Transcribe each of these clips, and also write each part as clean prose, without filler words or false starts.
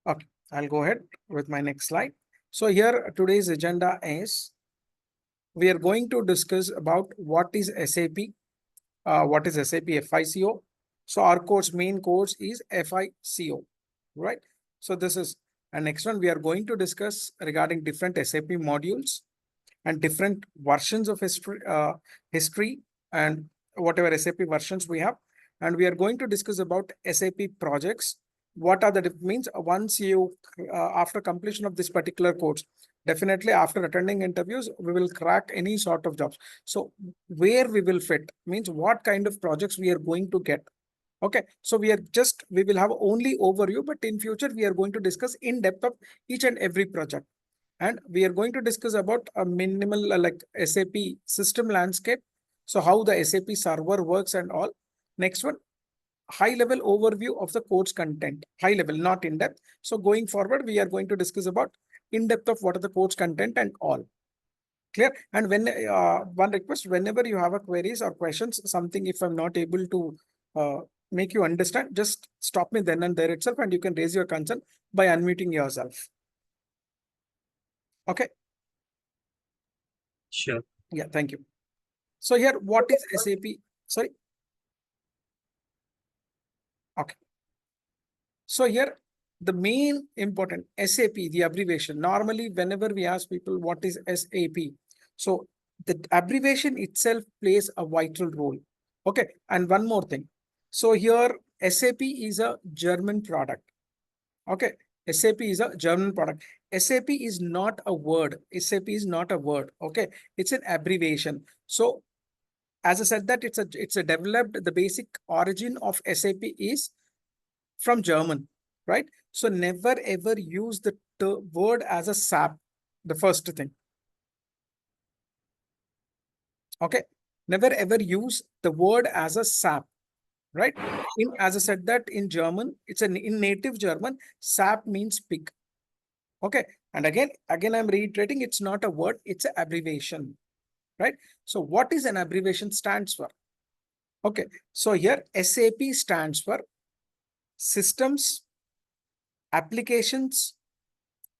Okay, I'll go ahead with my next slide. So here today's agenda is we are going to discuss about what is SAP, what is SAP FICO. So our course, main course is FICO, right? So this is, and next one we are going to discuss regarding different SAP modules and different versions of history and whatever SAP versions we have. And we are going to discuss about SAP projects. What are the means once you after completion of this particular course, definitely after attending interviews, we will crack any sort of jobs. So where we will fit means what kind of projects we are going to get. Okay, so we will have only overview, but in future we are going to discuss in depth of each and every project. And we are going to discuss about a minimal like SAP system landscape. So how the SAP server works and all. Next one, high level overview of the course content, high level, not in depth. So going forward, we are going to discuss about in depth of what are the course content and all. Clear? And when one request, whenever you have a queries or questions, something if I'm not able to make you understand, just stop me then and there itself, and you can raise your concern by unmuting yourself. Okay. Sure. Yeah, thank you. So here, what is SAP? Sorry. Okay. So here, the main important SAP, the abbreviation. Normally, whenever we ask people what is SAP, so the abbreviation itself plays a vital role. Okay. And one more thing. So here, SAP is a German product. Okay. SAP is a German product. SAP is not a word. SAP is not a word. Okay. It's an abbreviation. So as I said that it's a developed, the basic origin of SAP is from German, right? So never ever use the word as a SAP, the first thing. Okay. Never ever use the word as a SAP, right? As I said that in German, in native German, SAP means pig. Okay. And again, I'm reiterating, it's not a word, it's an abbreviation, right? So what is an abbreviation stands for? Okay. So here SAP stands for systems, applications,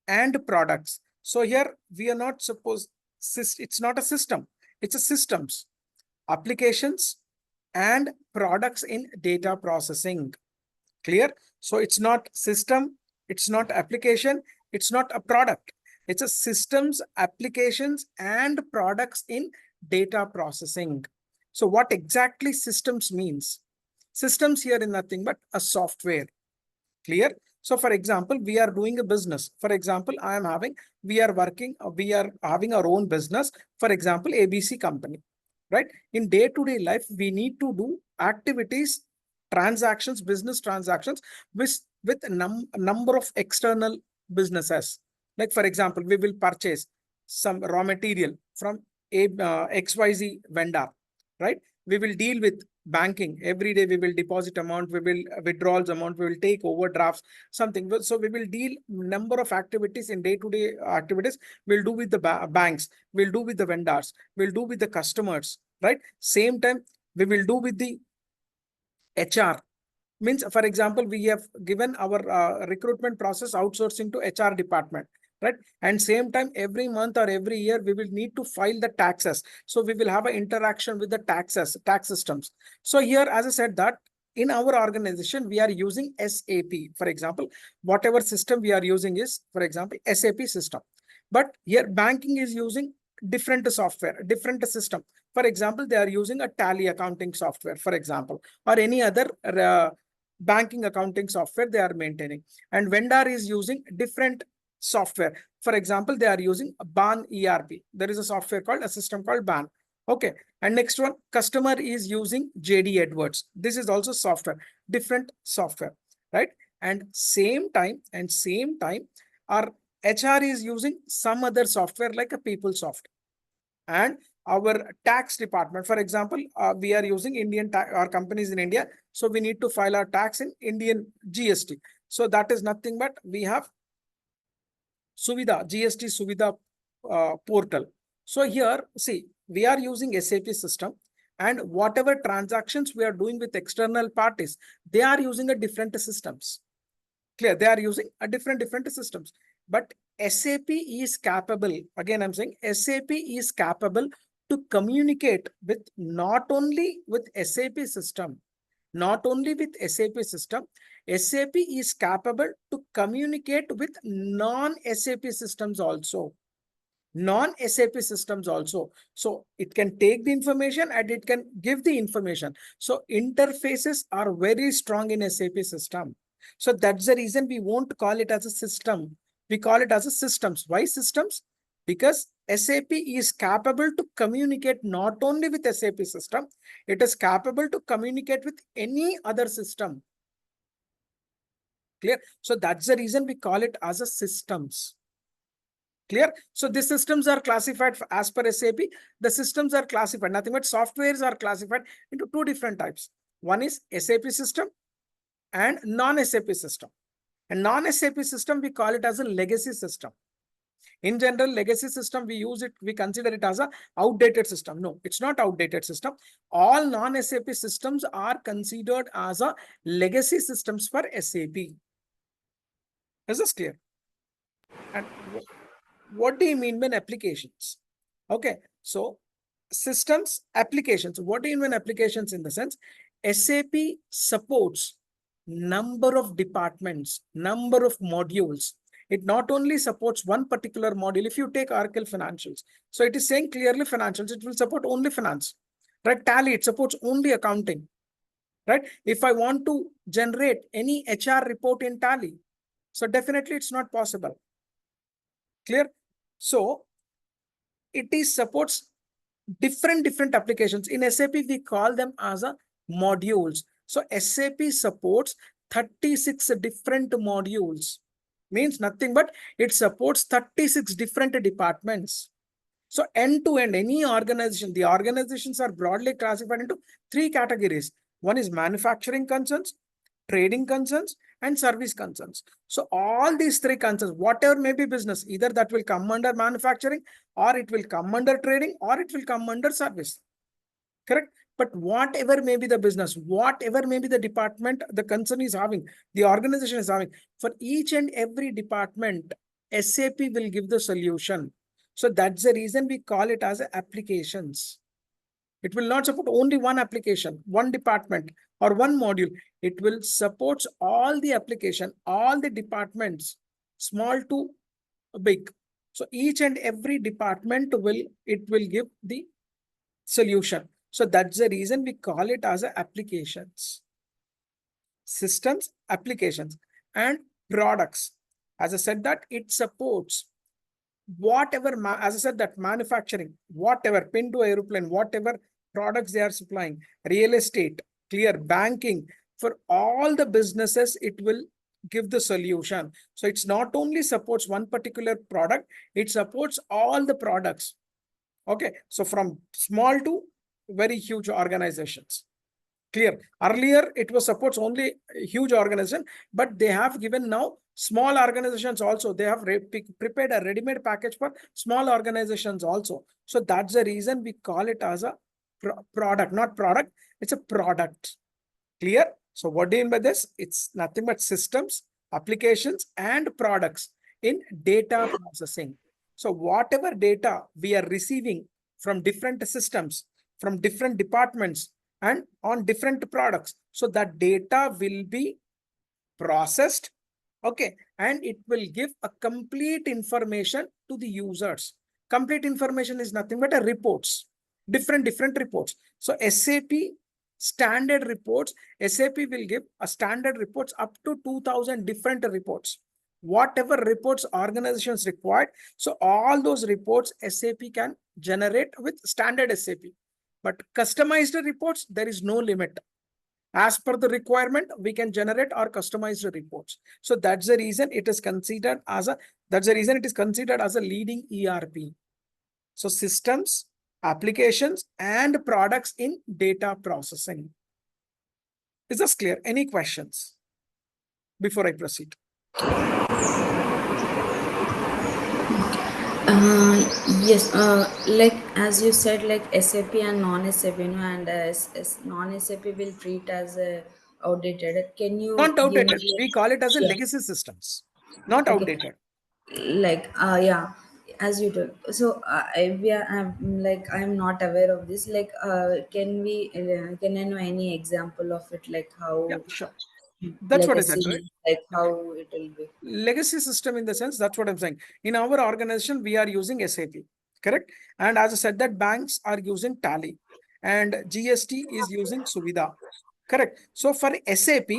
and products. So here we are not supposed, it's not a system, it's a systems, applications, and products in data processing. Clear? So it's not system, it's not application, it's not a product. It's a systems, applications, and products in data processing. So what exactly systems means? Systems here is nothing but a software. Clear? So for example, we are doing a business. For example, we are having our own business. For example, ABC company, right? In day-to-day life, we need to do activities, transactions, business transactions with a number of external businesses. Like for example, we will purchase some raw material from a XYZ vendor, right? We will deal with banking every day. We will deposit amount, we will withdrawals amount, we will take overdrafts, something. So we will deal number of activities in day-to-day activities. We'll do with the banks, we'll do with the vendors, we'll do with the customers, right? Same time we will do with the HR. Means for example, we have given our recruitment process outsourcing to HR department, right? And same time, every month or every year, we will need to file the taxes. So we will have an interaction with the tax systems. So here, as I said that in our organization, we are using SAP. For example, whatever system we are using is, for example, SAP system. But here banking is using different software, different system. For example, they are using a tally accounting software, for example, or any other banking accounting software they are maintaining. And vendor is using different software. For example, they are using BAN ERP. There is a software called a system called BAN. Okay. And next one, customer is using JD Edwards. This is also software, different software, right? And same time, our HR is using some other software like a PeopleSoft. And our tax department, for example, we are using Indian tax, our companies in India. So we need to file our tax in Indian GST. So that is nothing but we have Suvidha, GST Suvidha portal. So here, see, we are using SAP system, and whatever transactions we are doing with external parties, they are using a different systems. Clear, they are using a different systems, but SAP is capable, again I'm saying SAP is capable to communicate with not only with SAP system, not only with SAP system, SAP is capable to communicate with non-SAP systems also. Non-SAP systems also. So it can take the information and it can give the information. So interfaces are very strong in SAP system. So that's the reason we won't call it as a system. We call it as a systems. Why systems? Because SAP is capable to communicate not only with SAP system, it is capable to communicate with any other system. Clear? So that's the reason we call it as a systems. Clear? So the systems are classified as per SAP. The systems are classified, nothing but softwares are classified into two different types. One is SAP system and non-SAP system. And non-SAP system, we call it as a legacy system. In general, legacy system, we use it, we consider it as a outdated system. No, it's not outdated system. All non-SAP systems are considered as a legacy systems for SAP. Is this clear? And what do you mean by applications? Okay, so systems, applications. What do you mean applications? In the sense, SAP supports number of departments, number of modules. It not only supports one particular module. If you take Oracle Financials, so it is saying clearly financials, it will support only finance. Right? Tally, it supports only accounting. Right? If I want to generate any HR report in Tally, so definitely it's not possible. Clear? So it is supports different applications. In SAP, we call them as a modules. So SAP supports 36 different modules. Means nothing but it supports 36 different departments. So end to end, any organization, the organizations are broadly classified into three categories. One is manufacturing concerns, trading concerns, and service concerns. So all these three concerns, whatever may be business, either that will come under manufacturing, or it will come under trading, or it will come under service. Correct? But whatever may be the business, whatever may be the department the concern is having, the organization is having, for each and every department, SAP will give the solution. So that's the reason we call it as applications. It will not support only one application, one department, or one module. It will support all the application, all the departments, small to big. So each and every department will give the solution. So that's the reason we call it as applications. Systems, applications, and products. As I said that it supports whatever, as I said that manufacturing, whatever, pin to aeroplane, whatever products they are supplying, real estate, clear, banking, for all the businesses, it will give the solution. So it's not only supports one particular product, it supports all the products. Okay, so from small to very huge organizations. Clear. Earlier, it was supports only huge organization, but they have given now small organizations also. They have prepared a ready-made package for small organizations also. So that's the reason we call it as a product, not product. It's a product. Clear? So what do you mean by this? It's nothing but systems, applications, and products in data processing. So whatever data we are receiving from different systems, from different departments, and on different products, so that data will be processed, okay, and it will give a complete information to the users. Complete information is nothing but a reports, different reports. So SAP standard reports, SAP will give a standard reports up to 2000 different reports. Whatever reports organizations required, so all those reports SAP can generate with standard SAP. But customized reports, there is no limit. As per the requirement, we can generate our customized reports. So that's the reason it is considered as a leading ERP. So systems, applications, and products in data processing. Is this clear? Any questions before I proceed? Yes, like as you said, like SAP and non-SAP, and non-SAP will treat as a outdated. Can you Not give me outdated. We call it as a yeah, legacy systems, not okay, outdated. like yeah, as you told. So I'm like I'm not aware of this. Like can I know any example of it? Like Yeah, how sure. That's what I said, right? legacy, like Okay. how it will be. Legacy system in the sense, that's what I'm saying. In our organization, we are using SAP, correct? And as I said, that banks are using Tally and GST is using Suvidha, correct? So for SAP,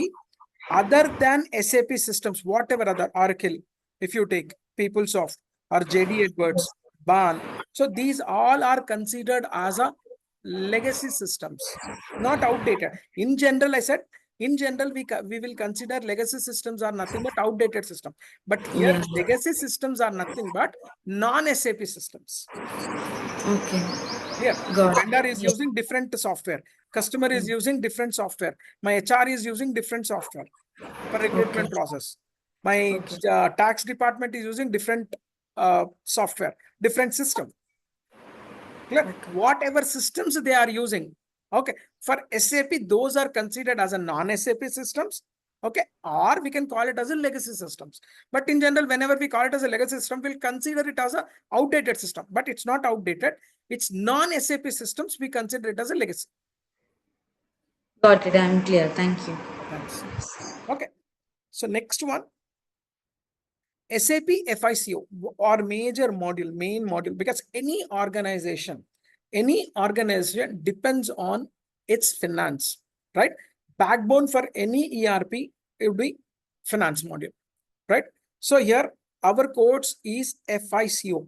other than SAP systems, whatever other Oracle, if you take PeopleSoft or JD Edwards, BAN, so these all are considered as a legacy systems, not outdated. In general, I said, in general, we will consider legacy systems are nothing but outdated system. But here, Yeah. legacy systems are nothing but non-SAP systems. Okay. Clear? Got Vendor it. is Yeah. using different software. Customer is using different software. My HR is using different software for Okay. recruitment process. My Okay. tax department is using different software, different system. Clear? Okay. Whatever systems they are using. Okay. For SAP, those are considered as a non-SAP systems. Okay. Or we can call it as a legacy systems. But in general, whenever we call it as a legacy system, we'll consider it as a outdated system. But it's not outdated. It's non-SAP systems. We consider it as a legacy. Got it. I'm clear. Thank you. Thanks. Okay. So next one, SAP FICO or major module, main module, because any organization depends on its finance, right? Backbone for any ERP would be finance module, right? So here our course is FICO.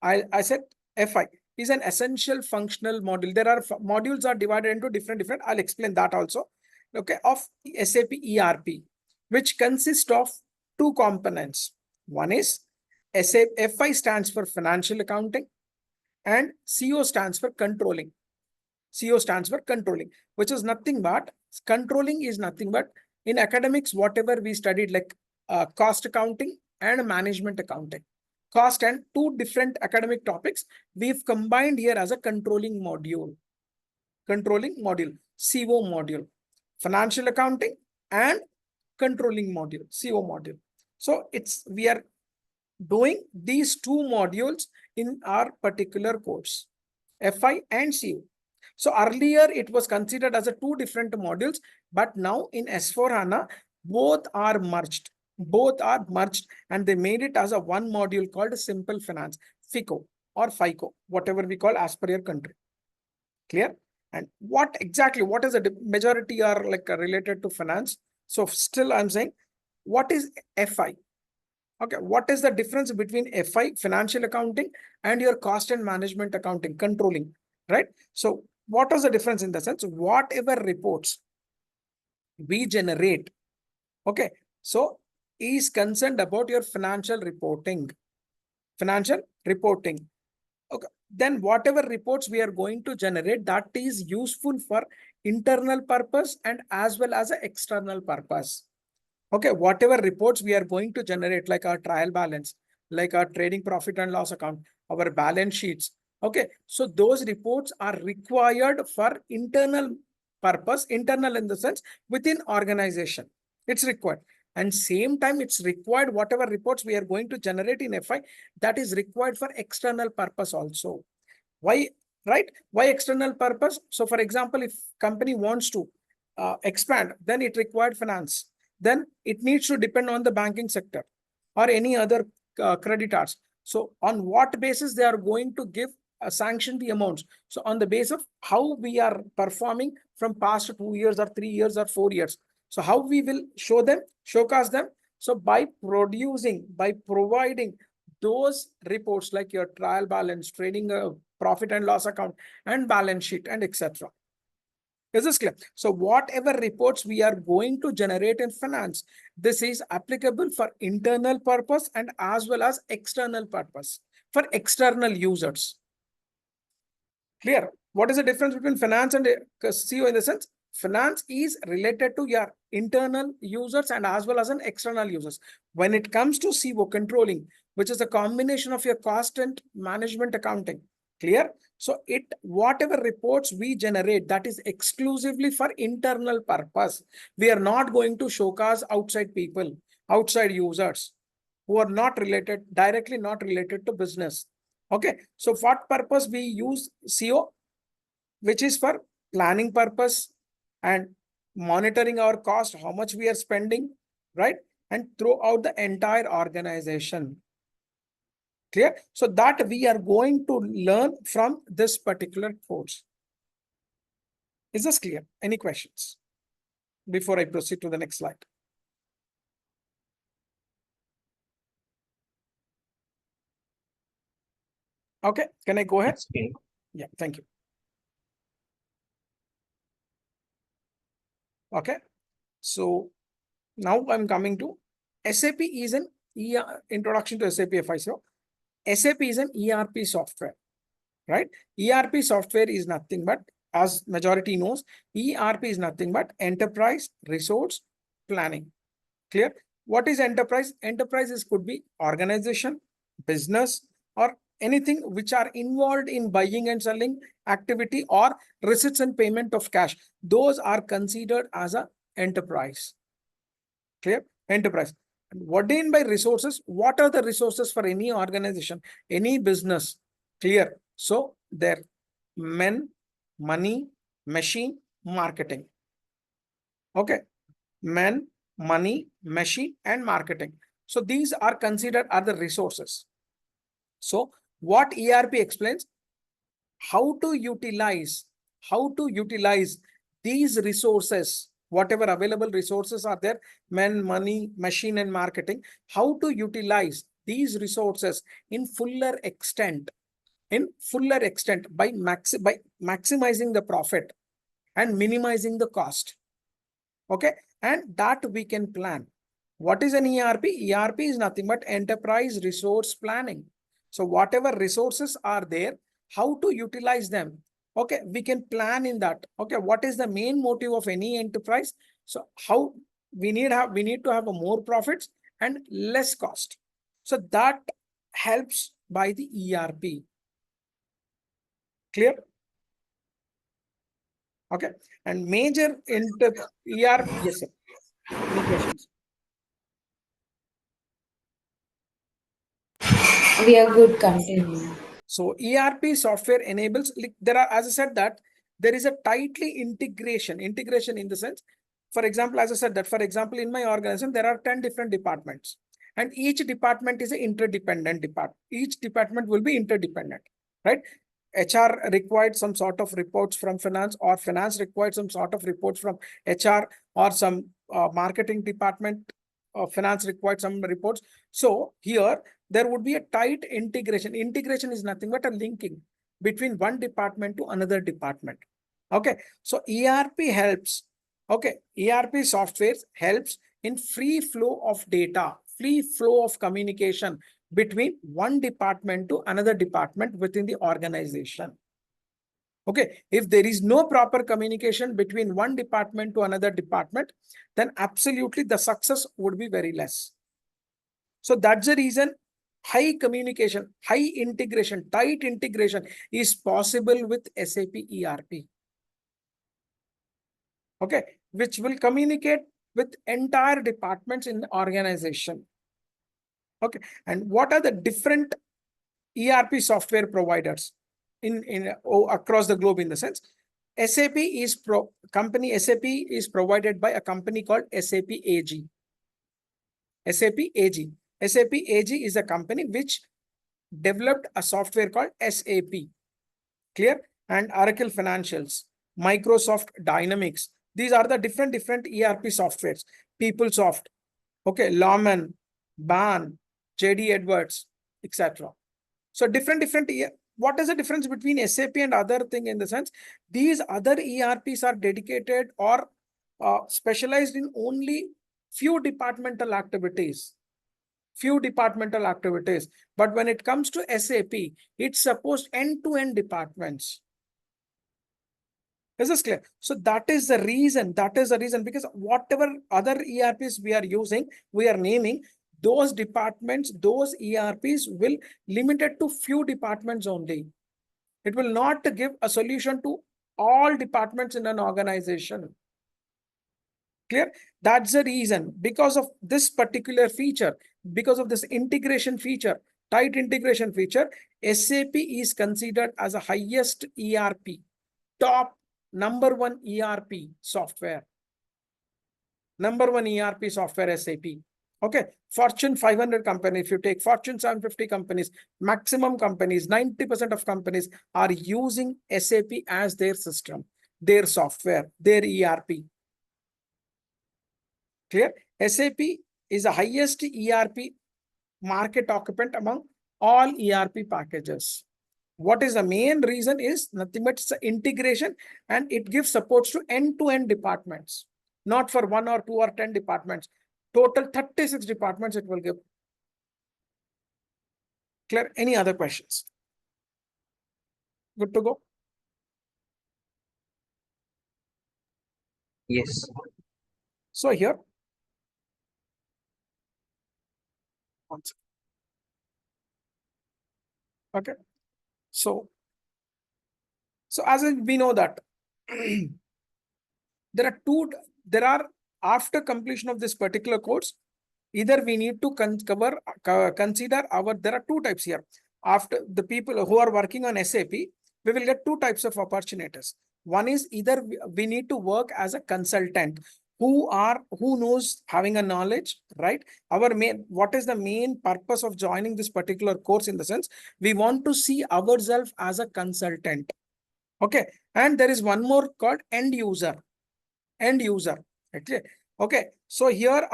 I said FI is an essential functional module. There are modules are divided into different. I'll explain that also. Okay, of SAP ERP, which consists of two components. One is SAP FI stands for financial accounting, and CO stands for controlling. CO stands for controlling, which is nothing but controlling is nothing but in academics, whatever we studied like cost accounting and management accounting. Cost and two different academic topics we've combined here as a controlling module. Controlling module, CO module, financial accounting and controlling module, CO module. So we are doing these two modules in our particular course, FI and CO. So earlier it was considered as a two different modules, but now in S4 HANA, both are merged. Both are merged and they made it as a one module called Simple Finance, FICO or FICO, whatever we call as per your country. Clear? And what is the majority are like related to finance? So still I'm saying, what is FI? Okay, what is the difference between FI, financial accounting, and your cost and management accounting, controlling, right? So what is the difference in the sense, whatever reports we generate, okay, so is concerned about your financial reporting, okay, then whatever reports we are going to generate, that is useful for internal purpose and as well as an external purpose. Okay, whatever reports we are going to generate, like our trial balance, like our trading profit and loss account, our balance sheets. Okay, so those reports are required for internal purpose, internal in the sense within organization. It's required. And same time, it's required whatever reports we are going to generate in FI, that is required for external purpose also. Why, right? Why external purpose? So for example, if company wants to expand, then it required finance. Then it needs to depend on the banking sector or any other creditors. So on what basis they are going to give sanction the amounts? So on the basis of how we are performing from past 2 years or 3 years or 4 years. So how we will showcase them? So by providing those reports like your trial balance, trading profit and loss account and balance sheet and etc. Is this clear? So whatever reports we are going to generate in finance, this is applicable for internal purpose and as well as external purpose for external users. Clear? What is the difference between finance and CO in the sense? Finance is related to your internal users and as well as an external users. When it comes to CO controlling, which is a combination of your cost and management accounting. Clear? So whatever reports we generate, that is exclusively for internal purpose. We are not going to showcase outside people, outside users who are not related, directly not related to business. Okay. So what purpose we use CO, which is for planning purpose and monitoring our cost, how much we are spending, right? And throughout the entire organization. Clear? So that we are going to learn from this particular course. Is this clear? Any questions before I proceed to the next slide? Okay, can I go ahead? Yeah, thank you. Okay, so now I'm coming to SAP is an introduction to SAP FICO. SAP is an ERP software, right? ERP software is nothing but, as majority knows, ERP is nothing but enterprise resource planning. Clear? What is enterprise? Enterprises could be organization, business, or anything which are involved in buying and selling activity or receipts and payment of cash. Those are considered as a enterprise. Clear? Enterprise. And what do you mean by resources? What are the resources for any organization, any business? Clear? So there, men, money, machine, marketing. Okay. Men, money, machine, and marketing. So these are considered are the resources. So what ERP explains, how to utilize these resources, whatever available resources are there, men, money, machine, and marketing, how to utilize these resources in fuller extent by maximizing the profit and minimizing the cost. Okay, and that we can plan. What is an ERP? ERP is nothing but enterprise resource planning. So whatever resources are there, how to utilize them? Okay, we can plan in that. Okay, what is the main motive of any enterprise? So how we need to have a more profits and less cost. So that helps by the ERP. Clear? Okay, and major ERP. Yes, sir. Any questions? We are good. Continue. So ERP software enables, like there are, as I said, that there is a tightly integration in the sense, for example, as I said that, for example, in my organization, there are 10 different departments and each department is an interdependent department. Each department will be interdependent, right? HR required some sort of reports from finance, or finance required some sort of reports from HR, or some marketing department, finance required some reports. So here there would be a tight integration. Integration is nothing but a linking between one department to another department. Okay, so ERP helps. Okay, ERP software helps in free flow of data, free flow of communication between one department to another department within the organization. Okay, if there is no proper communication between one department to another department, then absolutely the success would be very less. So that's the reason high communication, high integration, tight integration is possible with SAP ERP. Okay, which will communicate with entire departments in the organization. Okay, and what are the different ERP software providers across the globe? In the sense, SAP is provided by a company called SAP AG. SAP AG. SAP AG is a company which developed a software called SAP. Clear? And Oracle Financials, Microsoft Dynamics. These are the different ERP softwares. PeopleSoft, okay, Lawman, Ban, JD Edwards, etc. So different. What is the difference between SAP and other thing? In the sense, these other ERPs are dedicated or specialized in only few departmental activities. But when it comes to SAP, it's supposed end-to-end departments. Is this clear? So that is the reason, because whatever other ERPs we are using, we are naming, those departments, those ERPs will limited to few departments only. It will not give a solution to all departments in an organization. Clear? That's the reason. Because of this particular feature, because of this integration feature, tight integration feature, SAP is considered as a highest ERP, top number one ERP software. Number one ERP software, SAP. Okay, Fortune 500 company, if you take Fortune 750 companies, maximum companies, 90% of companies are using SAP as their system, their software, their ERP. Clear? SAP is the highest ERP market occupant among all ERP packages. What is the main reason is nothing but it's integration, and it gives supports to end-to-end departments, not for 1 or 2 or 10 departments. Total 36 departments it will give. Clear? Any other questions? Good to go? Yes. So here, okay. So as we know that there are after completion of this particular course, either we need to consider there are two types here. After the people who are working on SAP, we will get two types of opportunities. One is either we need to work as a consultant who knows having a knowledge, right? What is the main purpose of joining this particular course? In the sense, we want to see ourselves as a consultant. Okay. And there is one more called end user. Okay. So here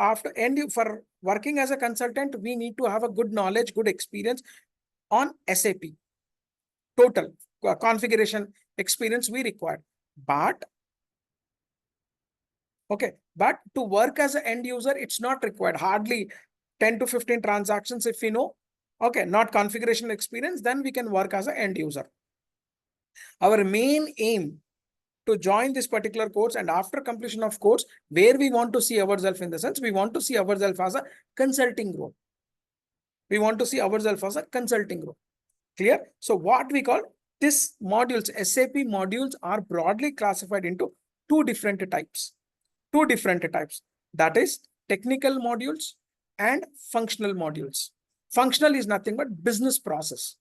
for working as a consultant, we need to have a good knowledge, good experience on SAP. Total configuration experience we require. But to work as an end user, it's not required. Hardly 10 to 15 transactions if we know. Okay, not configuration experience, then we can work as an end user. Our main aim to join this particular course, and after completion of course, where we want to see ourselves, in the sense, we want to see ourselves as a consulting role. We want to see ourselves as a consulting role. Clear? So what we call this modules, SAP modules, are broadly classified into two different types. That is technical modules and functional modules. Functional is nothing but business process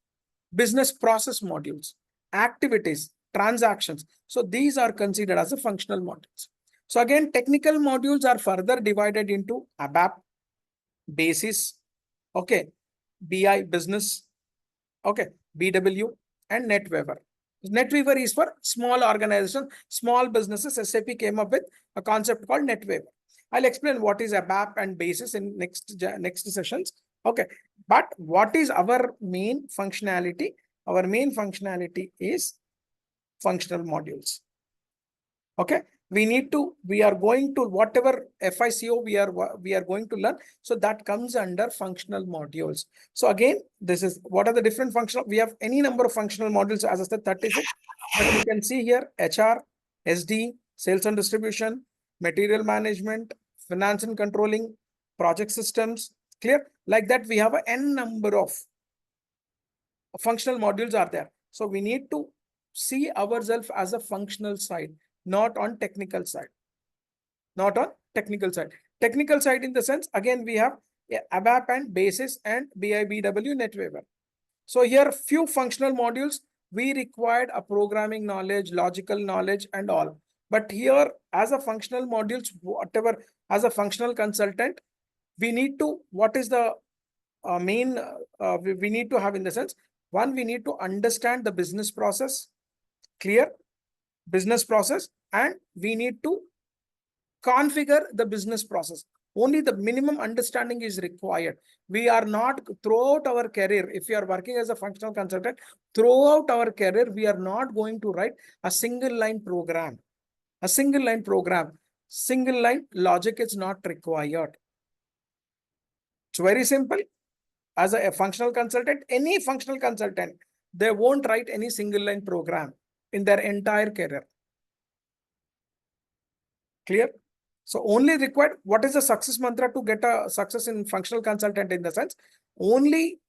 modules, activities, transactions. So these are considered as a functional modules. So again, technical modules are further divided into ABAP, basis, okay, BI, business, okay, BW, and NetWeaver. NetWeaver is for small organizations, small businesses. SAP came up with a concept called NetWeaver. I'll explain what is ABAP and basis in next sessions. Okay, but what is our main functionality? Our main functionality is functional modules. Okay, we are going to whatever FICO we are going to learn. So that comes under functional modules. So again, this is what are the different functional. We have any number of functional modules, as I said, 36. But you can see here HR, SD, sales and distribution, material management, finance and controlling, project systems. Clear? Like that, we have an n number of functional modules are there. So we need to see ourselves as a functional side, not on technical side. Technical side in the sense, again, we have ABAP and basis and BIBW NetWeaver. So here, few functional modules, we required a programming knowledge, logical knowledge, and all. But here, as a functional modules, whatever, as a functional consultant, we need to, what is the main, we need to have, in the sense, one, we need to understand the business process, clear business process, and we need to configure the business process. Only the minimum understanding is required. We are not, throughout our career, if you are working as a functional consultant, throughout our career, we are not going to write a single line program. Single line logic is not required. It's very simple. As a functional consultant, any functional consultant, they won't write any single line program in their entire career. Clear? So only required, what is the success mantra to get a success in functional consultant, in the sense, only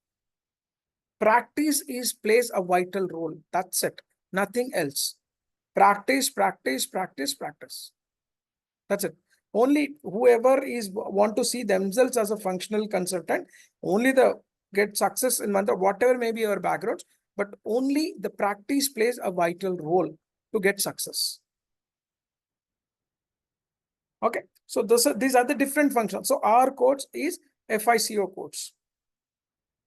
Practice plays a vital role. That's it. Nothing else. Practice, practice, practice, practice. That's it. Only whoever is want to see themselves as a functional consultant, only the get success in whatever may be your background, but only the practice plays a vital role to get success. Okay, so these are the different functions. So our codes is FICO codes.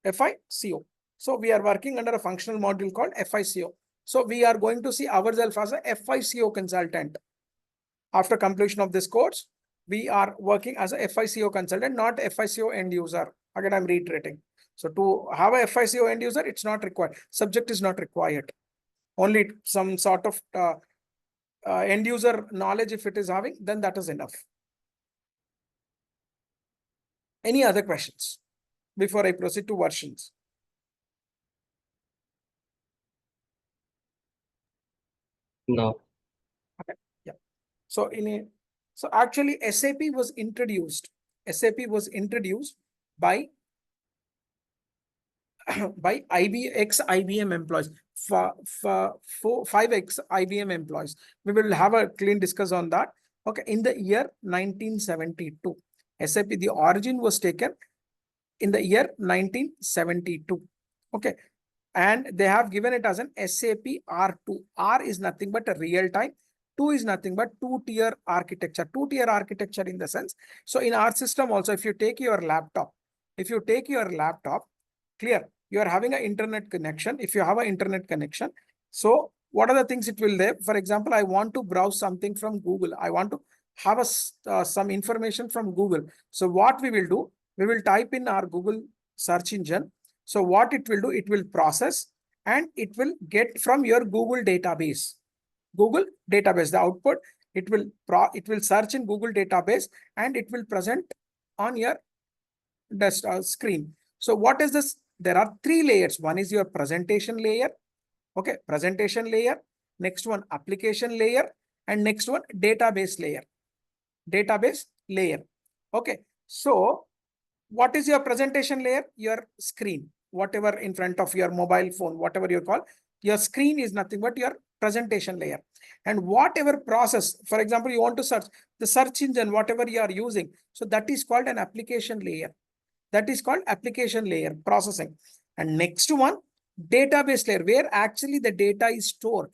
FICO. So we are working under a functional module called FICO. So we are going to see ourselves as a FICO consultant. After completion of this course, we are working as a FICO consultant, not FICO end user. Again, I'm reiterating. So to have a FICO end user, it's not required. Subject is not required. Only some sort of end user knowledge, if it is having, then that is enough. Any other questions before I proceed to versions? No. Okay. Yeah. So so actually SAP was introduced. SAP was introduced by by IBM employees, five IBM employees. We will have a clean discuss on that. Okay, in the year 1972, SAP, the origin was taken in the year 1972. Okay, and they have given it as an SAP R2. R is nothing but a real time. 2 is nothing but two-tier architecture. Two-tier architecture in the sense. So in our system also, if you take your laptop, clear, you are having an internet connection. If you have an internet connection, so what are the things it will there? For example, I want to browse something from Google. I want to have some information from Google. So what we will do, we will type in our Google search engine. So what it will do, it will process and it will get from your Google database. Google database, the output, it will search in Google database and it will present on your screen. So what is this? There are 3 layers. One is your presentation layer. Okay, presentation layer. Next one, application layer. And next one, database layer. Database layer. Okay, so what is your presentation layer? Your screen, whatever in front of your mobile phone, whatever you call, your screen is nothing but your presentation layer. And whatever process, for example, you want to search the search engine, whatever you are using. So that is called an application layer. That is called application layer processing. And next one, database layer, where actually the data is stored.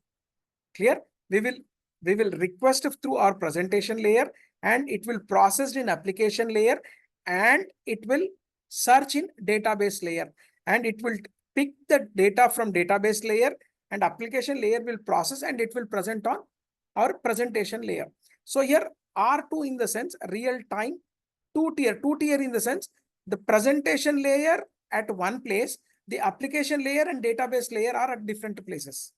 Clear? We will request through our presentation layer and it will process in application layer and it will search in database layer and it will pick the data from database layer and application layer will process and it will present on our presentation layer. So here R2 in the sense real time, two tier in the sense the presentation layer at one place, the application layer and database layer are at different places.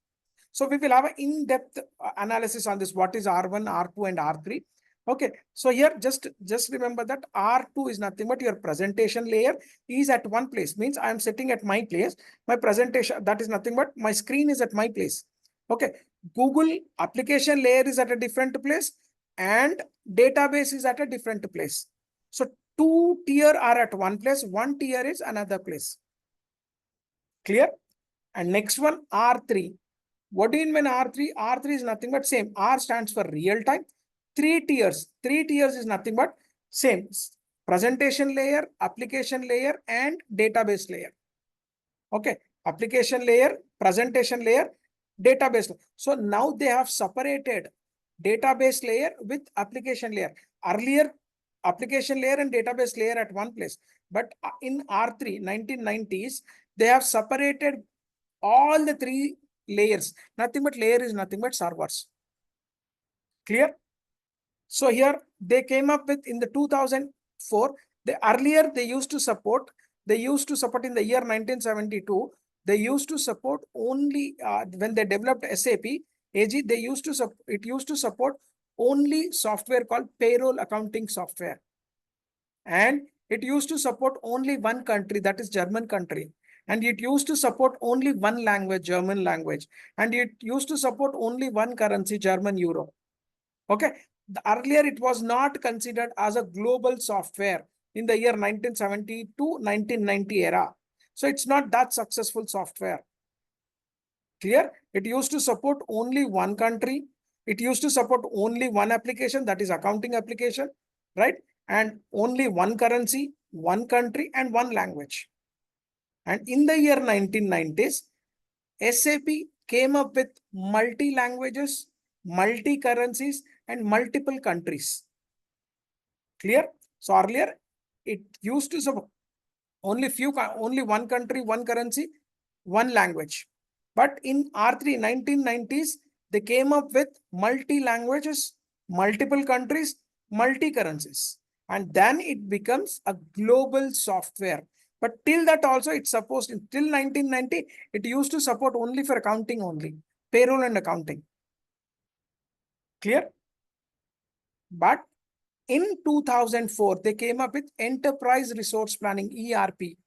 So we will have an in-depth analysis on this. What is R1, R2 and R3? Okay, so here just remember that R2 is nothing but your presentation layer is at one place. Means I am sitting at my place. My presentation, that is nothing but my screen is at my place. Okay, Google application layer is at a different place and database is at a different place. So 2 tier are at one place, 1 tier is another place. Clear? And next one, R3. What do you mean R3? R3 is nothing but same. R stands for real time. 3 tiers. 3 tiers is nothing but same. Presentation layer, application layer, and database layer. Okay. Application layer, presentation layer, database layer. So now they have separated database layer with application layer. Earlier, application layer and database layer at one place. But in R3, 1990s, they have separated all the 3 layers. Nothing but layer is nothing but servers. Clear? So here they came up with in the 2004. Earlier they used to support in the year 1972. They used to support only when they developed SAP AG. They used to support only software called payroll accounting software, and it used to support only one country, that is German country. And it used to support only one language, German language. And it used to support only one currency, German euro. Okay. Earlier, it was not considered as a global software in the year 1970 to 1990 era. So it's not that successful software. Clear? It used to support only one country. It used to support only one application, that is accounting application, right? And only one currency, one country, and one language. And in the year 1990s, SAP came up with multi-languages, multi-currencies, and multiple countries. Clear? So earlier, it used to support only one country, one currency, one language. But in R3 1990s, they came up with multi-languages, multiple countries, multi-currencies. And then it becomes a global software. But till that also, it's supposed, till 1990, it used to support only for accounting only, payroll and accounting. Clear? But in 2004, they came up with Enterprise Resource Planning, ERP.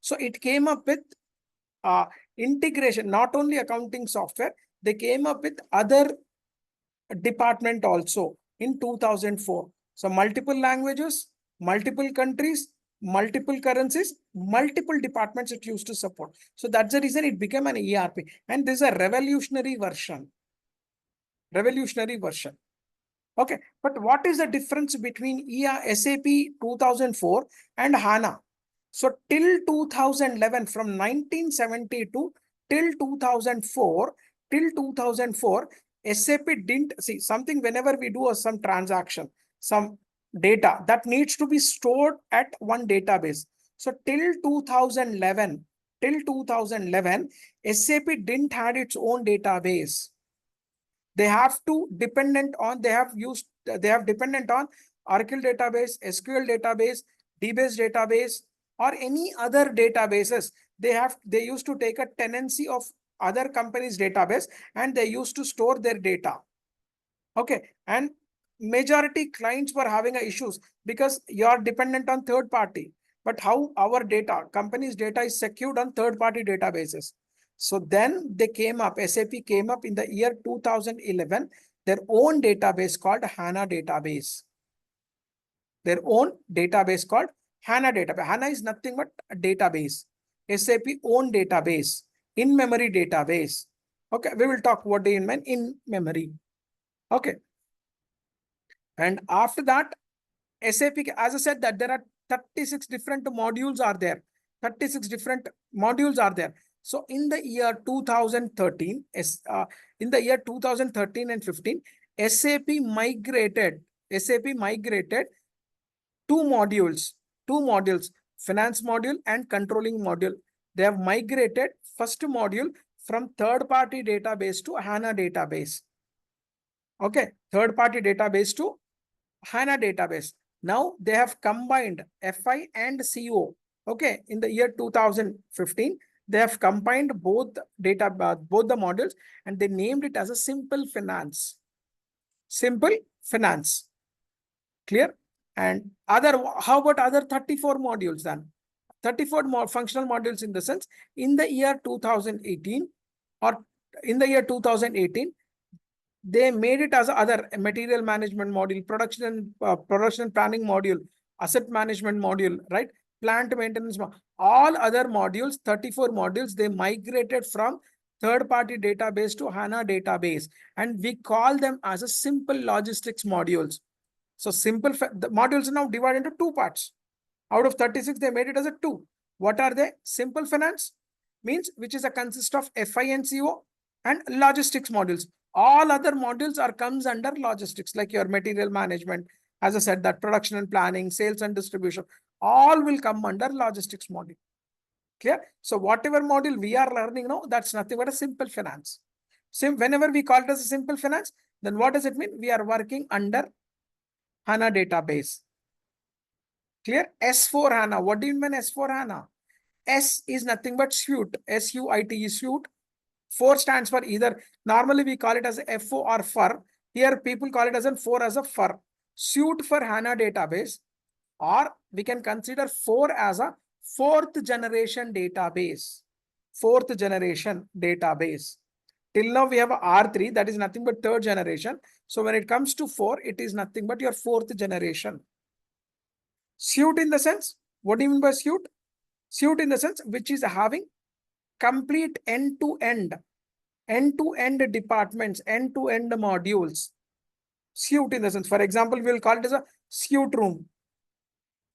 So it came up with integration, not only accounting software, they came up with other department also in 2004. So multiple languages, multiple countries, multiple currencies, multiple departments it used to support. So that's the reason it became an ERP. And this is a revolutionary version. Revolutionary version. Okay, but what is the difference between SAP 2004 and HANA? So till 2011, from 1972 till 2004, SAP didn't see something. Whenever we do some transaction, some data that needs to be stored at one database. So till 2011, SAP didn't had its own database. They have dependent on Oracle database, SQL database, DBase database, or any other databases. They used to take a tenancy of other companies' database and they used to store their data. Okay, and majority clients were having issues because you are dependent on third party. But how our data, company's data is secured on third party databases. So then SAP came up in the year 2011, their own database called HANA database. Their own database called HANA database. HANA is nothing but a database. SAP own database, in-memory database. Okay, we will talk what do you mean in memory. Okay. And after that, SAP, as I said, that there are 36 different modules are there. 36 different modules are there. So in the year 2013, in the year 2013 and 15, SAP migrated two modules, finance module and controlling module. They have migrated first module from third-party database to HANA database. Okay, third-party database to HANA database. Now they have combined FI and CO. Okay, in the year 2015, they have combined both the modules and they named it as a simple finance. Simple finance. Clear? And how about other 34 modules then? 34 more functional modules in the sense, in the year 2018 or in the year 2018, they made it as other material management module, production planning module, asset management module, right? Plant maintenance, all other modules, 34 modules, they migrated from third-party database to HANA database. And we call them as a simple logistics modules. So the modules are now divided into two parts. Out of 36, they made it as a two. What are they? Simple finance means which is a consist of FI and CO and logistics modules. All other modules comes under logistics, like your material management. As I said, that production and planning, sales and distribution, all will come under logistics module. Clear? So whatever module we are learning now, that's nothing but a simple finance. So whenever we call it as a simple finance, then what does it mean? We are working under HANA database. Clear? S4 HANA. What do you mean S4 HANA? S is nothing but suite. SUIT is suite. 4 stands for either, normally we call it as FO or FUR. Here people call it as a 4 as a FUR. Suite for HANA database, or we can consider 4 as a 4th generation database. 4th generation database. Till now we have a R3, that is nothing but 3rd generation. So when it comes to 4, it is nothing but your 4th generation. Suite in the sense, what do you mean by suite? Suite in the sense which is having complete end-to-end departments, end-to-end modules. Suite in the sense, for example, we'll call it as a suite room.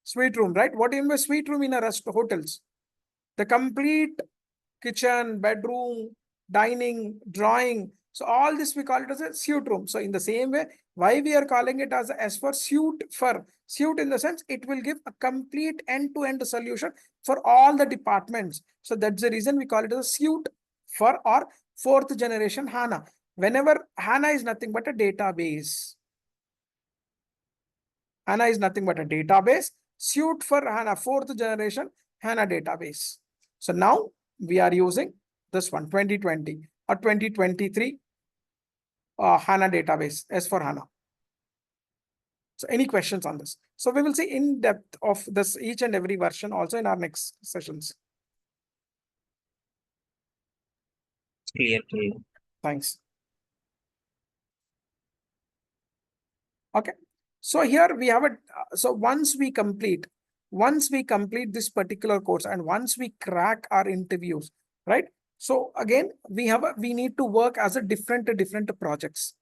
Suite room, right? What do you mean by suite room in a hotels? The complete kitchen, bedroom, dining, drawing. So all this we call it as a suite room. So in the same way, why we are calling it as for suite in the sense it will give a complete end-to-end solution for all the departments. So that's the reason we call it as a suite for or fourth generation HANA. Whenever HANA is nothing but a database. HANA is nothing but a database. Suite for HANA, fourth generation HANA database. So now we are using this one, 2020 or 2023 HANA database, S4 HANA. So any questions on this? So we will see in depth of this each and every version also in our next sessions. Clear. Thanks. Okay. So here we have so once we complete this particular course and once we crack our interviews, right? So again, we need to work as a different projects.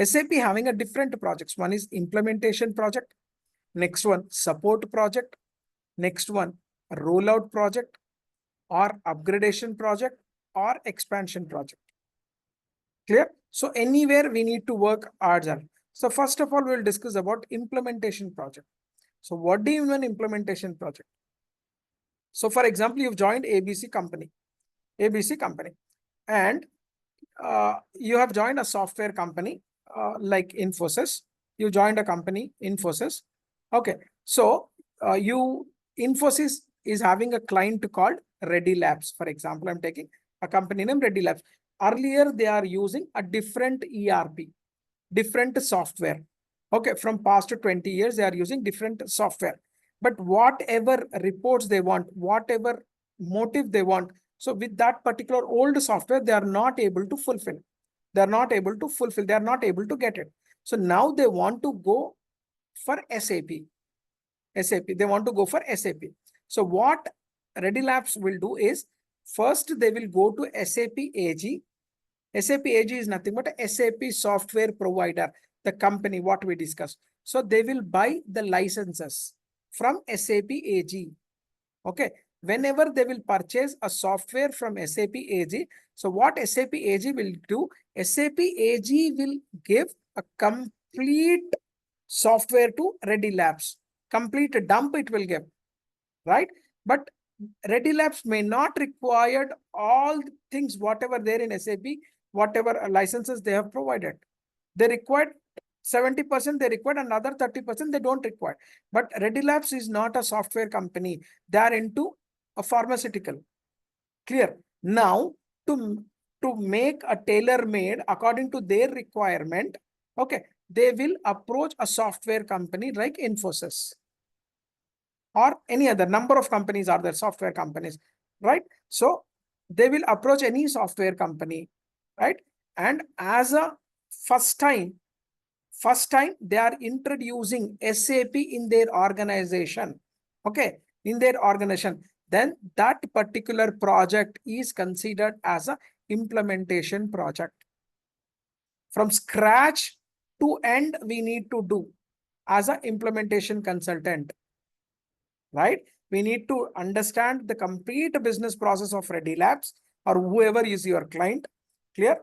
SAP having a different projects. One is implementation project. Next one, support project. Next one, rollout project or upgradation project or expansion project. Clear? So anywhere we need to work urgent. So first of all, we'll discuss about implementation project. So what do you mean implementation project? So for example, you've joined ABC company, and you have joined a software company like Infosys. You joined a company, Infosys. Okay. So Infosys is having a client called Ready Labs. For example, I'm taking a company name Ready Labs. Earlier, they are using a different ERP, different software. Okay, from past 20 years, they are using different software. But whatever reports they want, whatever motive they want, so with that particular old software, they are not able to fulfill. They are not able to get it. So now they want to go for SAP. They want to go for SAP. So what Ready Labs will do is, first they will go to SAP AG. SAP AG is nothing but a SAP software provider, the company what we discussed. So they will buy the licenses from SAP AG. Okay. Whenever they will purchase a software from SAP AG, so what SAP AG will do, SAP AG will give a complete software to Ready Labs. Complete dump it will give, right? But Ready Labs may not require all things, whatever there in SAP, whatever licenses they have provided. They require 70%, they require another 30%, they don't require. But Ready Labs is not a software company. They are into a pharmaceutical. Clear? Now, to make a tailor-made according to their requirement, okay, they will approach a software company like Infosys or any other number of companies are there, software companies, right? So they will approach any software company, right? And as a first time they are introducing SAP in their organization, okay, in their organization, then that particular project is considered as a implementation project. From scratch to end, we need to do as an implementation consultant, right? We need to understand the complete business process of Ready Labs or whoever is your client. Clear?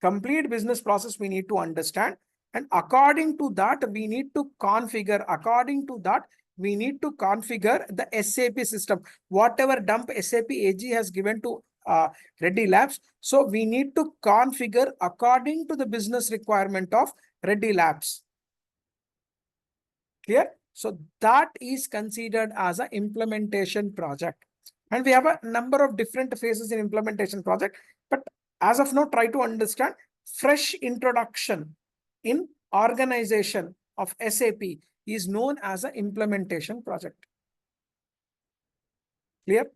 Complete business process we need to understand. And according to that, we need to configure. According to that, we need to configure the SAP system. Whatever dump SAP AG has given to Ready Labs. So we need to configure according to the business requirement of Ready Labs. Clear? So that is considered as an implementation project. And we have a number of different phases in implementation project. But as of now, try to understand fresh introduction in organization of SAP is known as an implementation project. Clear?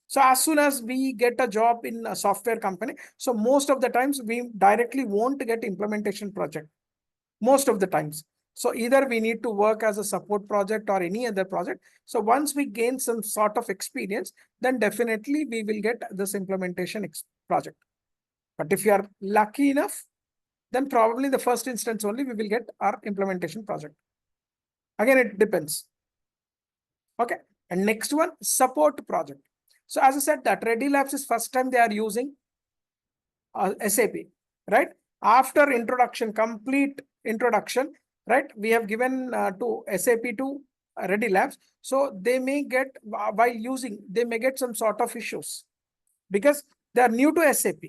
So as soon as we get a job in a software company, so most of the times we directly won't get implementation project. Most of the times. So either we need to work as a support project or any other project. So once we gain some sort of experience, then definitely we will get this implementation project. But if you are lucky enough, then probably the first instance only we will get our implementation project. Again, it depends. Okay. And next one, support project. So as I said, that Reddy Labs is first time they are using SAP, right? After introduction, complete introduction, right? We have given to SAP to Reddy Labs. So they may get, while using, they may get some sort of issues because they are new to SAP.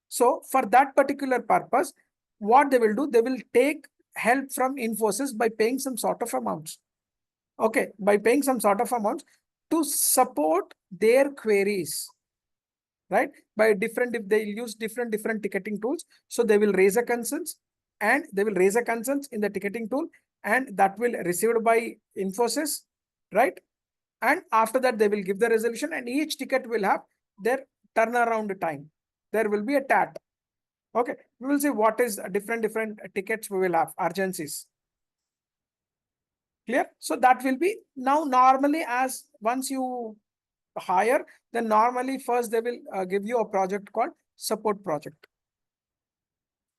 So for that particular purpose, what they will do, they will take help from Infosys by paying some sort of amounts. Okay, by paying some sort of amounts to support their queries, right? By different, if they use different ticketing tools, so they will raise a concerns and they will raise a concerns in the ticketing tool, and that will received by Infosys, right? And after that, they will give the resolution, and each ticket will have their turnaround time. There will be a TAT. Okay, we will see what is different tickets we will have, urgencies. Clear? So that will be now normally, as once you hire, then normally first they will give you a project called support project.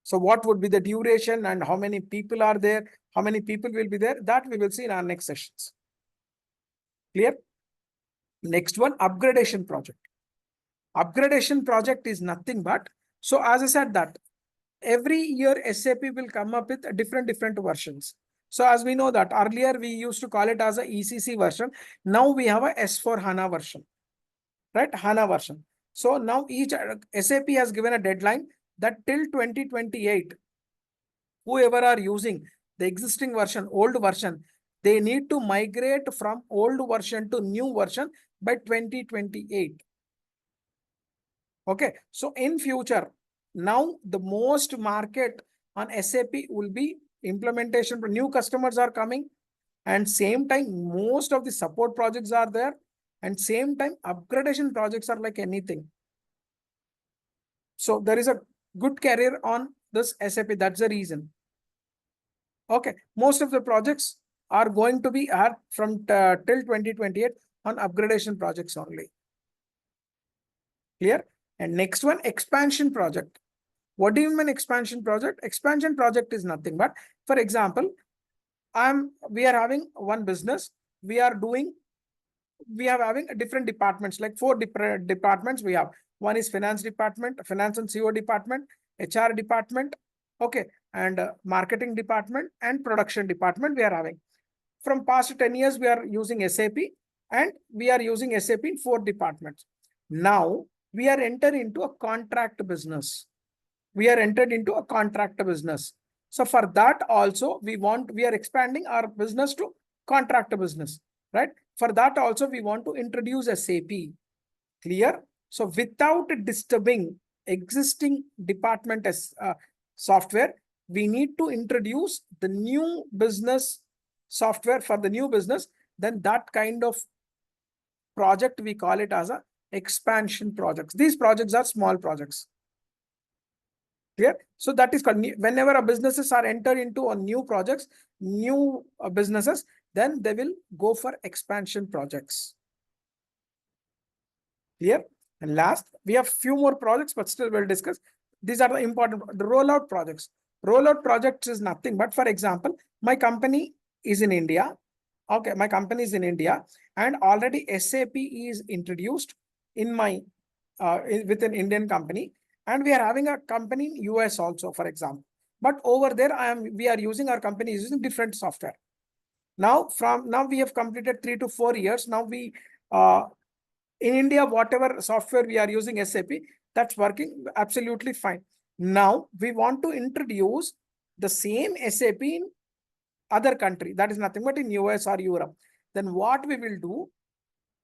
So what would be the duration and how many people are there, how many people will be there, that we will see in our next sessions. Clear? Next one, upgradation project. Upgradation project is nothing but, so as I said that every year SAP will come up with different versions. So as we know that earlier we used to call it as a ECC version. Now we have a S4 HANA version, right? HANA version. So now each SAP has given a deadline that till 2028, whoever are using the existing version, old version, they need to migrate from old version to new version by 2028. Okay, so in future, now the most market on SAP will be implementation. New customers are coming, and same time most of the support projects are there, and same time upgradation projects are like anything. So there is a good career on this SAP. That's the reason. Okay, most of the projects are going to be from till 2028 on upgradation projects only. Clear? And next one, expansion project. What do you mean expansion project? Expansion project is nothing but, for example, we are having one business. We are having different departments, like 4 different departments we have. One is finance department, finance and CO department, HR department, okay, and marketing department and production department we are having. From past 10 years, we are using SAP, and we are using SAP in 4 departments. Now we are entered into a contract business. We are entered into a contract business. So for that also, we are expanding our business to contract business, right? For that also, we want to introduce SAP. Clear? So without disturbing existing department as software, we need to introduce the new business software for the new business. Then that kind of project, we call it as a expansion projects. These projects are small projects. Clear? So that is called, whenever a businesses are entered into a new projects, new businesses, then they will go for expansion projects. Clear? And last, we have few more projects, but still we'll discuss. These are the important, the rollout projects. Rollout projects is nothing but, for example, my company is in India. Okay, my company is in India, and already SAP is introduced in my with an Indian company, and we are having a company in US also, for example. But over there, we are using, our company is using different software. Now we have completed 3 to 4 years. Now we in India, whatever software we are using SAP, that's working absolutely fine. Now we want to introduce the same SAP in other country, that is nothing but in US or Europe. Then what we will do,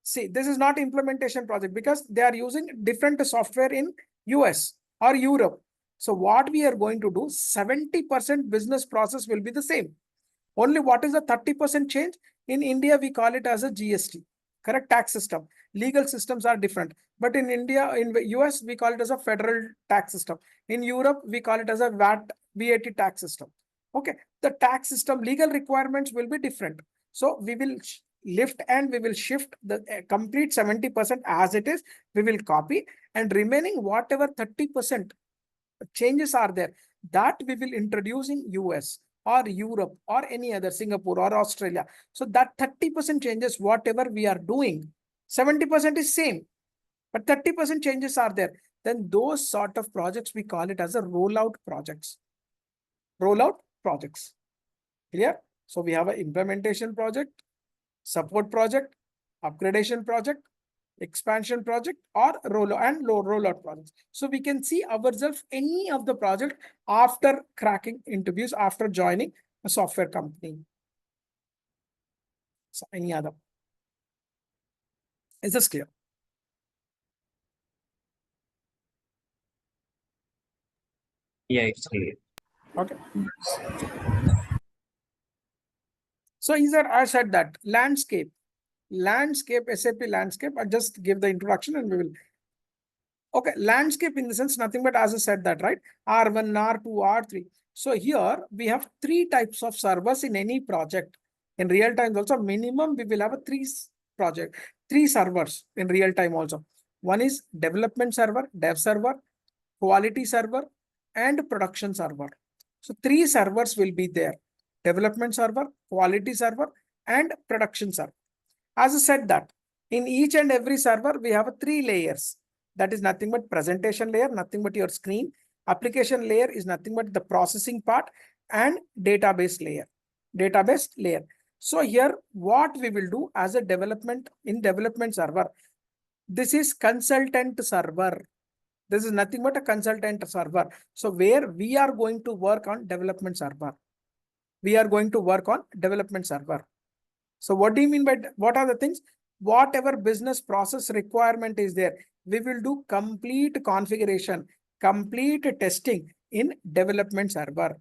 see, this is not implementation project because they are using different software in US or Europe. So what we are going to do, 70% business process will be the same. Only what is the 30% change? In India, we call it as a GST, correct? Tax system. Legal systems are different. But in India, in US, we call it as a federal tax system. In Europe, we call it as a VAT tax system. Okay. the tax system legal requirements will be different. So we will lift and we will shift the complete 70% as it is, we will copy, and remaining whatever 30% changes are there, that we will introduce in US or Europe or any other, Singapore or Australia. So that 30% changes, whatever we are doing, 70% is same, but 30% changes are there. Then those sort of projects, we call it as a rollout projects. Rollout projects. Clear? So we have an implementation project, support project, upgradation project, expansion project, or rollout projects. So we can see ourselves any of the project after cracking interviews, after joining a software company. So any other? Is this clear? Yeah, it's clear. Okay. So here I said that landscape, SAP landscape. I just give the introduction and we will. Okay, landscape in the sense nothing but as I said that, right? R1, R2, R3. So here we have 3 types of servers in any project. In real time also, minimum we will have a 3 servers in real time also. One is development server, dev server, quality server, and production server. So 3 servers will be there: development server, quality server, and production server. As I said that in each and every server, we have 3 layers. That is nothing but presentation layer, nothing but your screen. Application layer is nothing but the processing part, and database layer. So here what we will do as a development server, this is consultant server. This is nothing but a consultant server. So where we are going to work on development server. So what do you mean by, what are the things? Whatever business process requirement is there, we will do complete configuration, complete testing in development server.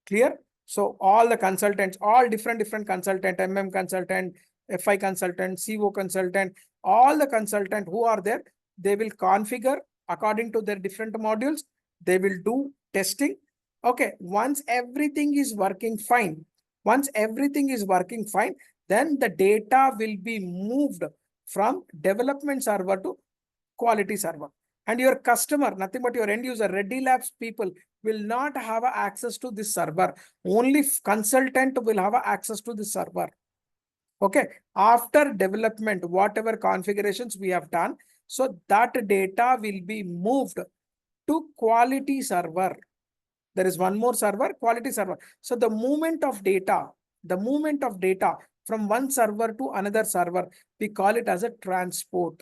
Clear? So all the consultants, all different consultant, consultant, FI consultant, CO consultant, all the consultant who are there, they will configure according to their different modules. They will do testing. Okay, once everything is working fine, then the data will be moved from development server to quality server. And your customer, nothing but your end user, Ready Labs people, will not have access to this server. Only consultant will have access to this server. Okay, after development, whatever configurations we have done, so that data will be moved to quality server. There is one more server, quality server. So the movement of data from one server to another server, we call it as a transport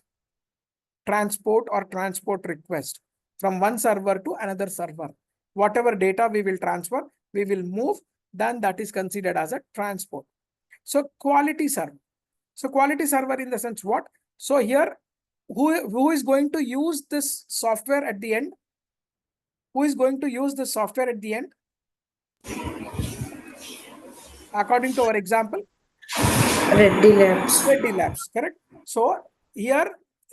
or transport request from one server to another server. Whatever data we will transfer, we will move, then that is considered as a transport. So quality server. So quality server in the sense what? So here, who is going to use this software at the end? Who is going to use the software at the end? According to our example, Ready Labs. Correct? So here,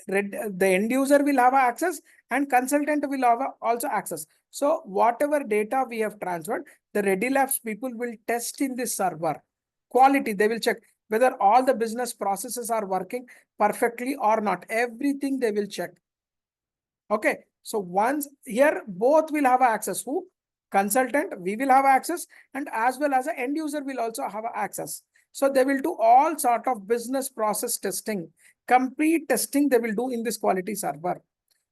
the end user will have access and consultant will have also access. So whatever data we have transferred, the Ready Labs people will test in this server. Quality, they will check whether all the business processes are working perfectly or not. Everything they will check. Okay, so once here, both will have access. Who? Consultant, we will have access, and as well as the end user will also have access. So they will do all sort of business process testing, complete testing they will do in this quality server.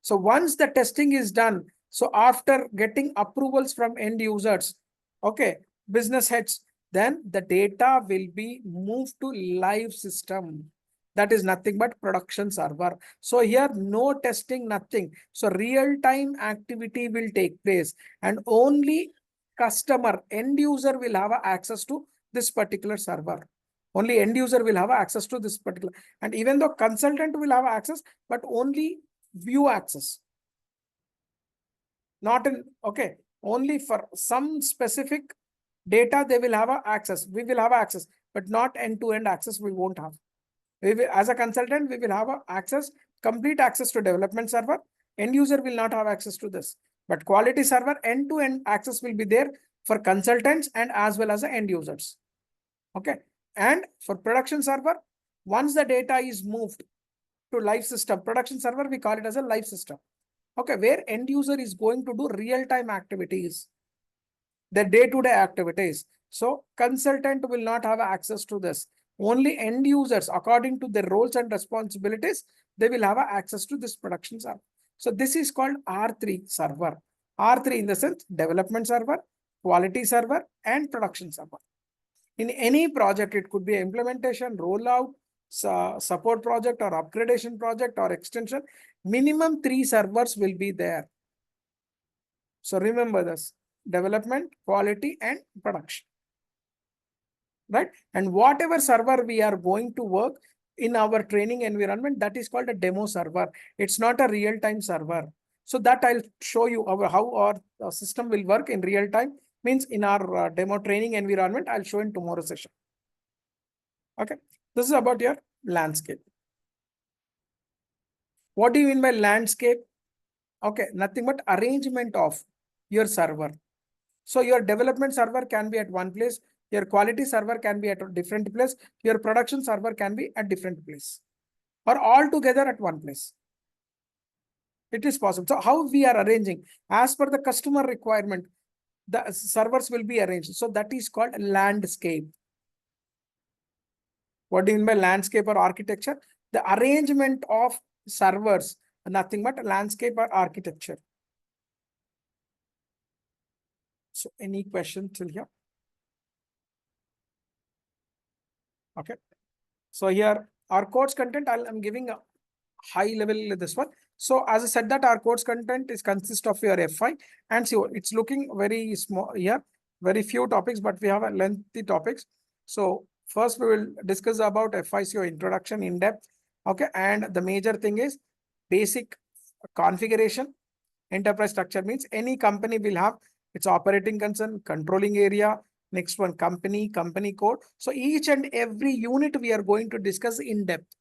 So once the testing is done, so after getting approvals from end users, okay, business heads, then the data will be moved to live system. That is nothing but production server. So here, no testing, nothing. So real-time activity will take place, and only customer, end user will have access to this particular server. Only end user will have access to this particular, and even though consultant will have access, but only view access. Not in, okay, only for some specific data they will have access. We will have access, but not end-to-end access we won't have. We will, as a consultant, we will have access, complete access to development server. End user will not have access to this, but quality server, end-to-end access will be there. for consultants and as well as the end users. Okay. And for production server, once the data is moved to live system, production server, we call it as a live system. Okay, where end user is going to do real-time activities, the day-to-day activities. So consultant will not have access to this. Only end users, according to their roles and responsibilities, they will have access to this production server. So this is called R3 server. R3 in the sense development server, quality server, and production server. In any project, it could be implementation, rollout, support project or upgradation project or extension. Minimum 3 servers will be there. So remember this: development, quality, and production. Right? And whatever server we are going to work in our training environment, that is called a demo server. It's not a real-time server. So that I'll show you how our system will work in real time. Means in our demo training environment, I'll show in tomorrow's session. Okay. This is about your landscape. What do you mean by landscape? Okay, nothing but arrangement of your server. So your development server can be at one place, your quality server can be at a different place, your production server can be at different place, or all together at one place. It is possible. So how we are arranging? As per the customer requirement, the servers will be arranged. So that is called landscape. What do you mean by landscape or architecture? The arrangement of servers, nothing but landscape or architecture. So any question till here? Okay. So here our course content, I'm giving a high level this one. So as I said that our course content is consist of your FI, and so it's looking very small here, very few topics, but we have a lengthy topics. So first we will discuss about FICO introduction in depth. Okay. And the major thing is basic configuration. Enterprise structure means any company will have its operating concern, controlling area. Next one, company code. So each and every unit we are going to discuss in depth.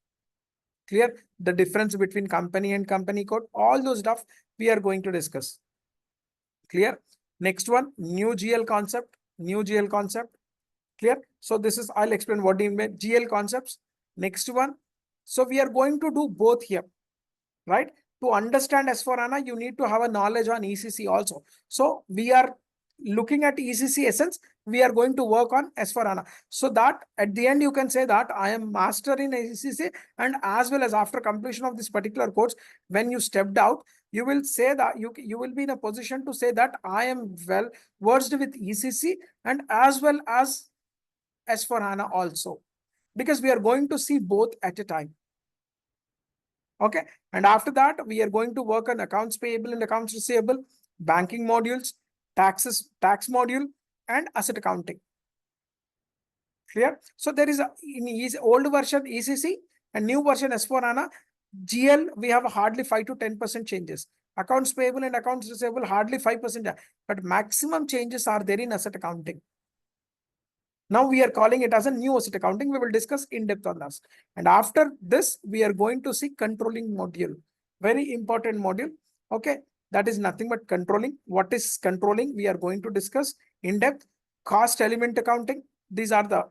Clear? The difference between company and company code, all those stuff we are going to discuss. Clear? Next one, new GL concept. Clear? So this is, I'll explain what do you mean GL concepts. Next one. So we are going to do both here, right? To understand S/4HANA, you need to have a knowledge on ECC also. So we are looking at ECC essence. We are going to work on S/4HANA. So that at the end, you can say that I am master in ECC, and as well as after completion of this particular course, when you stepped out, you will say that you will be in a position to say that I am well versed with ECC and as well as S/4HANA also, because we are going to see both at a time. Okay. And after that, we are going to work on accounts payable and accounts receivable, banking modules, tax module, and asset accounting. Clear? So there is in old version ECC and new version S/4HANA. GL, we have hardly 5 to 10% changes. Accounts payable and accounts receivable, hardly 5%. But maximum changes are there in asset accounting. Now we are calling it as a new asset accounting. We will discuss in depth on this. And after this, we are going to see controlling module. Very important module. Okay. That is nothing but controlling. What is controlling? We are going to discuss in depth. Cost element accounting. These are the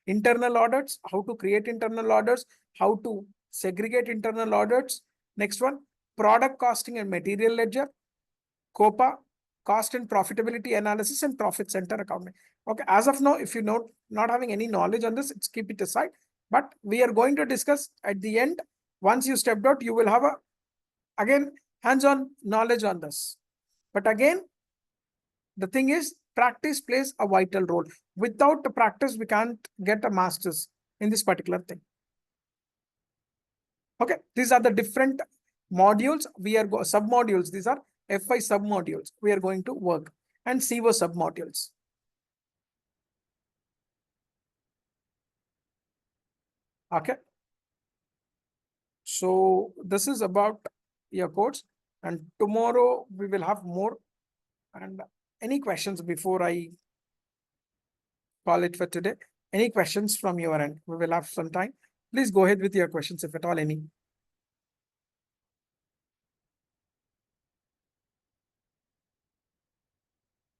internal audits, how to create internal audits, how to segregate internal audits. Next one, product costing and material ledger. COPA, cost and profitability analysis, and profit center accounting. Okay, as of now, if you not having any knowledge on this, it's keep it aside. But we are going to discuss at the end. Once you stepped out, you will have again hands-on knowledge on this. But again, the thing is, practice plays a vital role. Without the practice, we can't get a master's in this particular thing. Okay, these are the different modules. We are sub-modules. These are FI sub-modules. We are going to work, and CO sub-modules. Okay. So this is about your course, and tomorrow we will have more. And any questions before I call it for today? Any questions from your end? We will have some time. Please go ahead with your questions if at all any.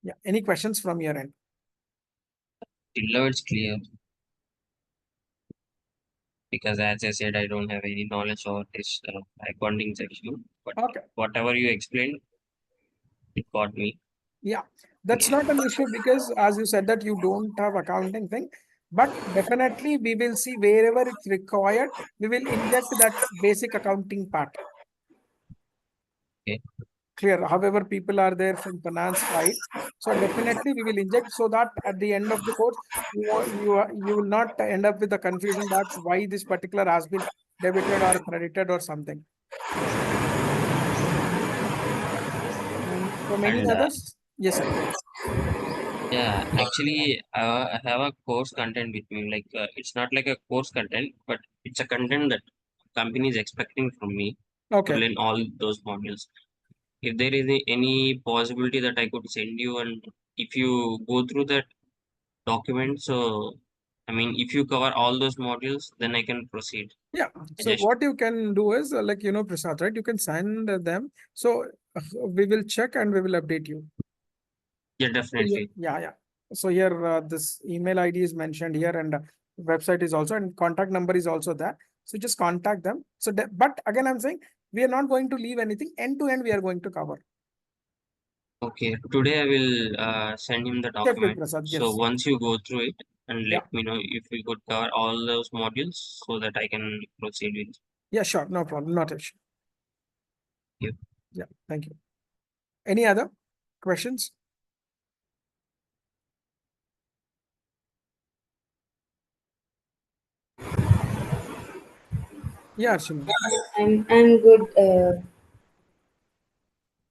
Yeah. Any questions from your end? Till now it's clear. Because as I said, I don't have any knowledge of this accounting section. But Okay. whatever you explained, it got me. Yeah, that's not an issue because as you said that you don't have accounting thing, but definitely we will see wherever it's required, we will inject that basic accounting part. Okay. Clear. However, people are there from finance side. So definitely we will inject so that at the end of the course, you will not end up with the confusion that why this particular has been debited or credited or something. And from any And others? Yes, sir. yeah, actually, I have a course content with me. Like it's not like a course content, but it's a content that company is expecting from me to Okay. learn all those modules. If there is any possibility that I could send you, and if you go through that document, so I mean, if you cover all those modules, then I can proceed. Yeah. I So just what you can do is like, Prasad, right? You can send them. So we will check and we will update you. yeah, So definitely. yeah. So here, this email ID is mentioned here and website is also and contact number is also there. So just contact them. So, but again, I'm saying we are not going to leave anything end to end. We are going to cover. Okay, today I will send him the Definitely, document. Prasad. So Yes. once you go through it and Yeah. let me know if we could cover all those modules so that I can proceed with Yeah, sure. No problem. Not an issue. you. Yeah. Thank you. Any other questions? Yeah, Arshima. I'm good.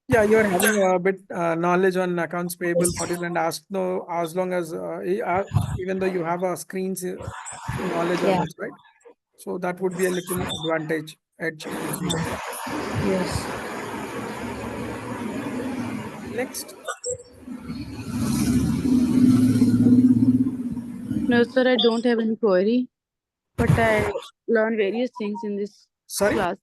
Yeah, you're having a bit knowledge on accounts payable module and ask no as long as even though you have a screens knowledge on Yeah. this, right? So that would be a little advantage edge with you. Yes. Next, No, sir, I don't have any query, but I learn various things in this sorry. class.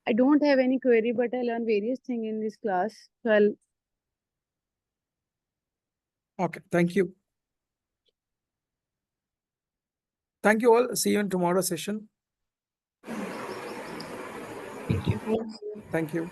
I don't have any query, but I learn various things in this class. So I'll Okay, thank you. Thank you all. See you in tomorrow's session. Thank you. Thank you. Thank you.